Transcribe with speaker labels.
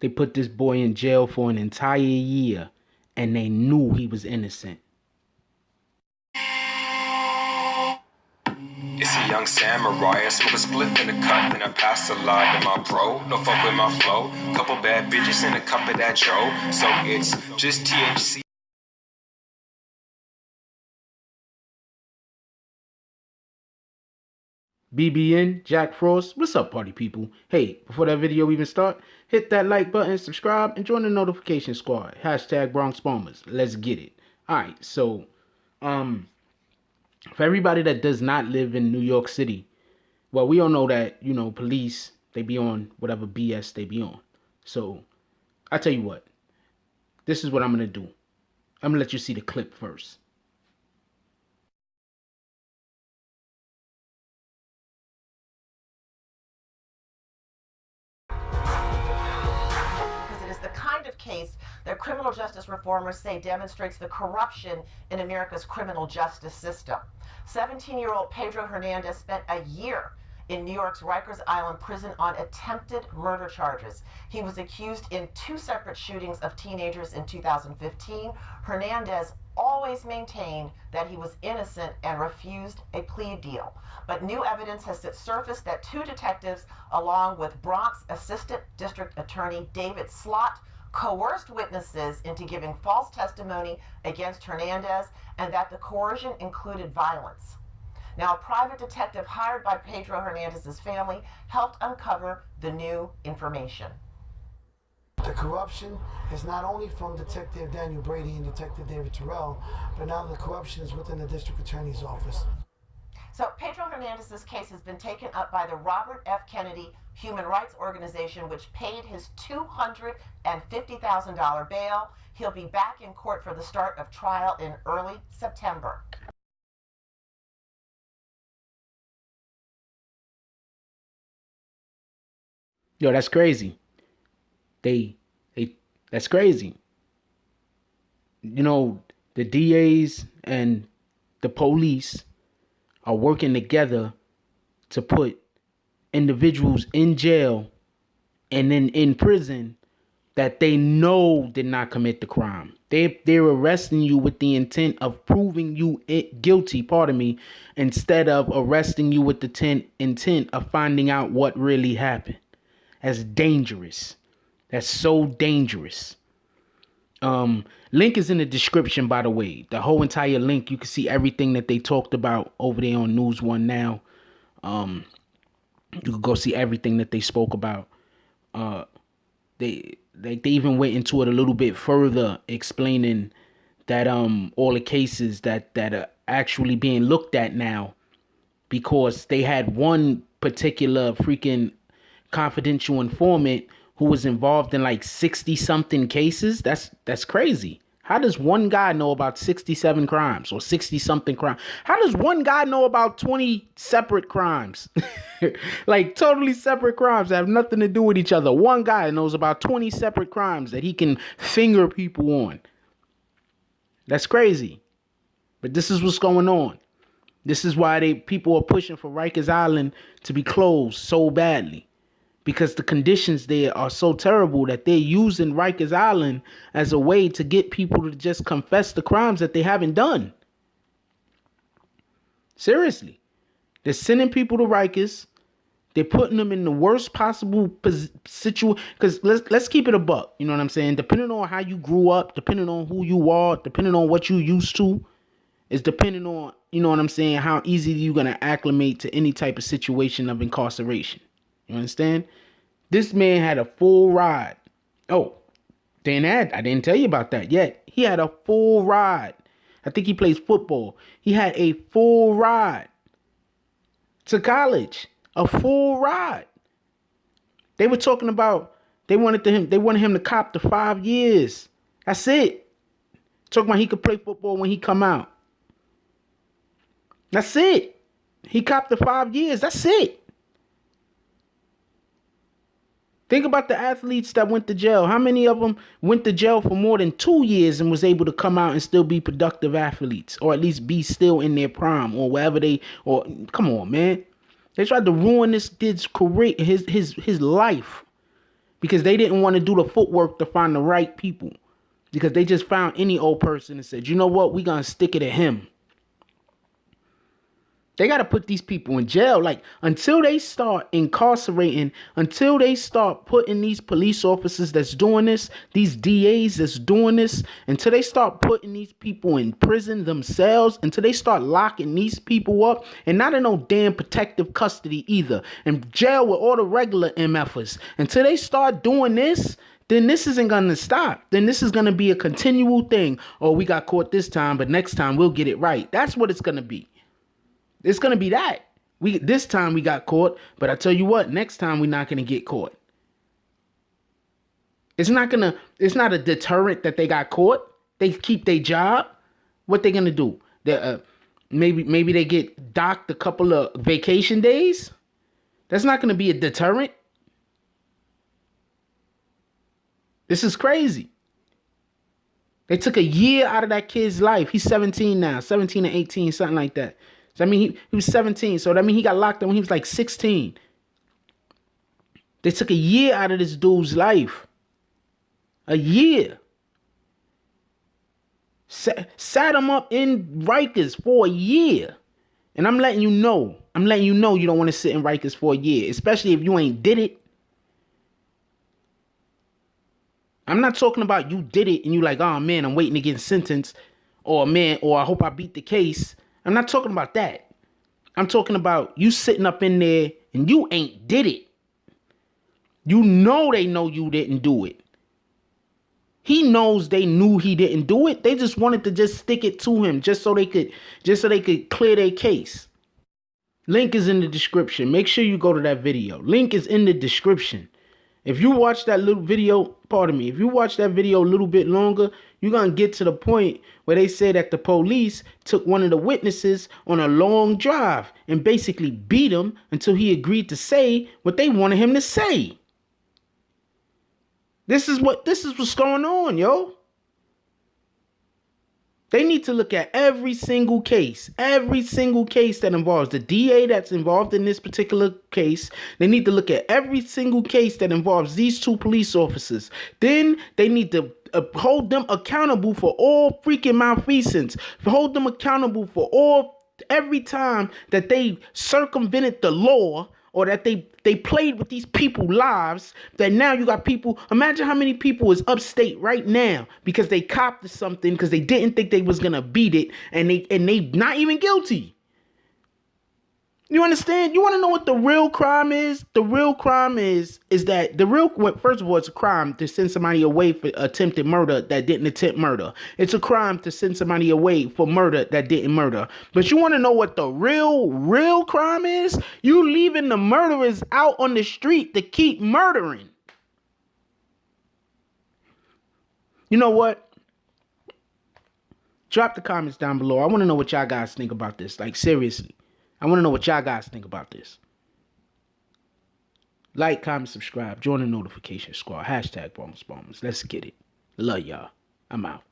Speaker 1: They put this boy in jail for an entire year, and they knew he was innocent.
Speaker 2: It's a young samurai, I smoke a spliff in the cut, then I pass a lie to my bro. No fuck with my flow, couple bad bitches and a cup of that Joe. So it's just THC.
Speaker 1: BBN, Jack Frost, what's up, party people? Hey, before that video even start, hit that like button, subscribe, and join the notification squad. Hashtag Bronx Bombers. Let's get it. Alright, so, for everybody that does not live in New York City, well, we all know that, police, they be on whatever BS they be on. So, I tell you what, this is what I'm going to do. I'm going to let you see the clip first.
Speaker 3: Case that criminal justice reformers say demonstrates the corruption in America's criminal justice system. 17-year-old Pedro Hernandez spent a year in New York's Rikers Island prison on attempted murder charges. He was accused in 2 separate shootings of teenagers in 2015. Hernandez always maintained that he was innocent and refused a plea deal. But new evidence has surfaced that 2 detectives, along with Bronx Assistant District Attorney David Slott, coerced witnesses into giving false testimony against Hernandez, and that the coercion included violence. Now, a private detective hired by Pedro Hernandez's family helped uncover the new information.
Speaker 4: The corruption is not only from Detective Daniel Brady and Detective David Terrell, but now the corruption is within the district attorney's office.
Speaker 3: So Pedro Hernandez's case has been taken up by the Robert F. Kennedy Human Rights Organization, which paid his $250,000 bail. He'll be back in court for the start of trial in early September.
Speaker 1: Yo, that's crazy. That's crazy. The DAs and the police are working together to put individuals in jail and then in prison that they know did not commit the crime. They're arresting you with the intent of proving you guilty, instead of arresting you with the intent of finding out what really happened. That's dangerous. That's so dangerous. Link is in the description, by the way. The whole entire link, you can see everything that they talked about over there on News One now. You can go see everything that they spoke about. They even went into it a little bit further, explaining that all the cases that are actually being looked at now, because they had one particular freaking confidential informant who was involved in like 60 something cases. That's crazy. How does one guy know about 67 crimes or 60 something crimes? How does one guy know about 20 separate crimes? Like totally separate crimes that have nothing to do with each other. One guy knows about 20 separate crimes that he can finger people on. That's crazy. But this is what's going on. This is why people are pushing for Rikers Island to be closed so badly. Because the conditions there are so terrible that they're using Rikers Island as a way to get people to just confess the crimes that they haven't done. Seriously. They're sending people to Rikers. They're putting them in the worst possible situation. Because let's keep it a buck. You know what I'm saying? Depending on how you grew up, depending on who you are, depending on what you used to, is depending on, you know what I'm saying, how easy you're going to acclimate to any type of situation of incarceration. You understand? This man had a full ride. Oh, I didn't tell you about that yet. He had a full ride. I think he plays football. He had a full ride to college. A full ride. They were talking about they wanted him to cop to 5 years. That's it. Talking about he could play football when he come out. That's it. He copped the 5 years. That's it. Think about the athletes that went to jail. How many of them went to jail for more than 2 years and was able to come out and still be productive athletes, or at least be still in their prime, or wherever come on, man. They tried to ruin this kid's career, his life, because they didn't want to do the footwork to find the right people, because they just found any old person and said, you know what, we gonna stick it at him. They got to put these people in jail. Like, until they start incarcerating, until they start putting these police officers that's doing this, these DAs that's doing this, until they start putting these people in prison themselves, until they start locking these people up, and not in no damn protective custody either, and jail with all the regular MFers, until they start doing this, then this isn't going to stop. Then this is going to be a continual thing. Oh, we got caught this time, but next time we'll get it right. That's what it's going to be. It's going to be that. This time we got caught, but I tell you what, next time we're not going to get caught. It's not a deterrent that they got caught. They keep their job. What they going to do? Maybe they get docked a couple of vacation days. That's not going to be a deterrent. This is crazy. They took a year out of that kid's life. He's 17 now, 17 or 18, something like that. So, I mean, he was 17. So, that means he got locked up when he was like 16. They took a year out of this dude's life. A year. Sat him up in Rikers for a year. And I'm letting you know you don't want to sit in Rikers for a year, especially if you ain't did it. I'm not talking about you did it and you like, oh man, I'm waiting to get sentenced, or man, or I hope I beat the case. I'm not talking about that. I'm talking about you sitting up in there and you ain't did it. You know they know you didn't do it. He knows they knew he didn't do it. They just wanted to just stick it to him just so they could clear their case. Link is in the description. Make sure you go to that video. Link is in the description. If you watch that little video, if you watch that video a little bit longer, you're going to get to the point where they say that the police took one of the witnesses on a long drive and basically beat him until he agreed to say what they wanted him to say. This is what's going on, yo. They need to look at every single case that involves the DA that's involved in this particular case. They need to look at every single case that involves these two police officers. Then they need to hold them accountable for all freaking malfeasance. Hold them accountable for every time that they circumvented the law, or that they played with these people's lives, that now you got people. Imagine how many people is upstate right now because they copped to something because they didn't think they was gonna beat it, and they not even guilty. You understand? You want to know what the real crime is? The real crime is that first of all, it's a crime to send somebody away for attempted murder that didn't attempt murder. It's a crime to send somebody away for murder that didn't murder. But you want to know what the real crime is? You leaving the murderers out on the street to keep murdering. You know what? Drop the comments down below. I want to know what y'all guys think about this. Like, seriously. I want to know what y'all guys think about this. Like, comment, subscribe. Join the notification squad. #BonusBombers. Let's get it. Love y'all. I'm out.